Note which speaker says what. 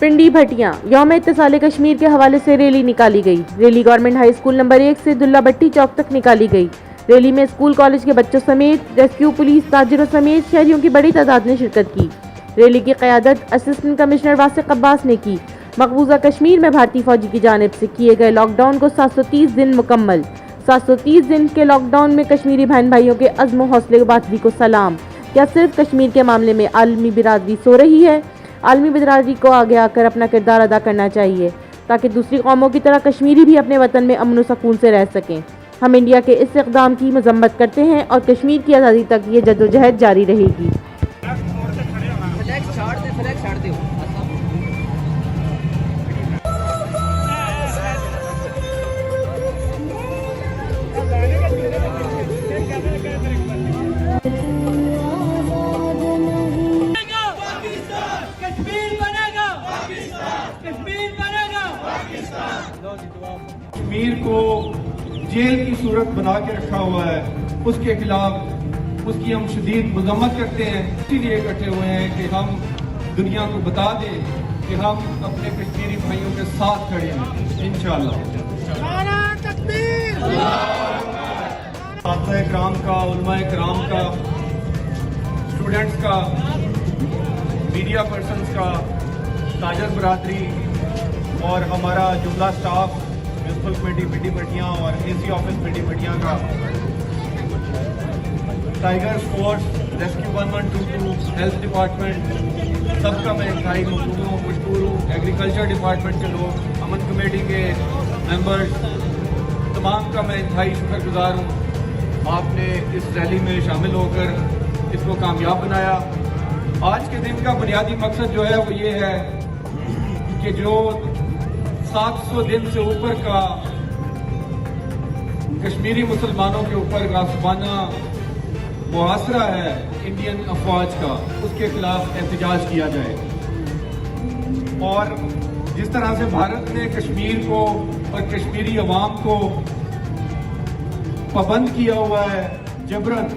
Speaker 1: पिंडी भटियां यौम इत्तिसाल कश्मीर के हवाले से रैली निकाली गई। Rally government high school number 1 से दुल्ला भट्टी चौक तक निकाली गई। रैली में स्कूल कॉलेज के बच्चों समेत रेस्क्यू पुलिस ताजिरों समेत शहरियों की बड़ी तादाद ने शिरकत की। रैली की क़यादत असिस्टेंट कमिश्नर वासिक अब्बास ने की। मकबूजा कश्मीर में भारतीय फौजी की जानिब से किए गए लॉकडाउन को 730 दिन मुकम्मल। 730 दिन के लॉकडाउन में कश्मीरी बहन भाइयों के अज़्म हौसले बातरी को सलाम। क्या सिर्फ कश्मीर के मामले में आलमी बिरादरी सो रही है? आलमी बिरादरी को आगे आकर अपना किरदार अदा करना चाहिए ताकि दूसरी कौमों की तरह कश्मीरी भी अपने वतन में अमन व सुकून से रह सकें। हम इंडिया के इस इक़दाम की मजम्मत करते हैं और कश्मीर की आज़ादी तक ये जद्दोजहद जारी रहेगी।
Speaker 2: कश्मीर को जेल की सूरत बना के रखा हुआ है, उसके खिलाफ उसकी हम शदीद मजम्मत करते हैं। इसीलिए इकट्ठे हुए हैं कि हम दुनिया को बता दें कि हम अपने कश्मीरी भाइयों के साथ खड़े हैं इंशाअल्लाह। साहबा इकराम का, उलमा इकराम का, स्टूडेंट्स का, मीडिया पर्सन्स का, ताजर बरादरी और हमारा जुमला स्टाफ म्यूनसिपल कमेटी पिंडी भटियां और एसी ऑफिस पिंडी भटियां का, tiger force, rescue 1122, health department, सबका मैं इंतहाई मशकूर हूँ। एग्रीकल्चर डिपार्टमेंट के लोग, अमन कमेटी के मेंबर्स, तमाम का मैं इंतहाई शुक्रगुजार हूँ। आपने इस रैली में शामिल होकर इसको कामयाब बनाया। आज के दिन का बुनियादी मकसद जो है वो ये है कि जो 700 दिन से ऊपर का कश्मीरी मुसलमानों के ऊपर गासबाना मुआसरा है इंडियन अफवाज का, उसके खिलाफ एहतजाज किया जाए। और जिस तरह से भारत ने कश्मीर को और कश्मीरी अवाम को पाबंद किया हुआ है जबरन,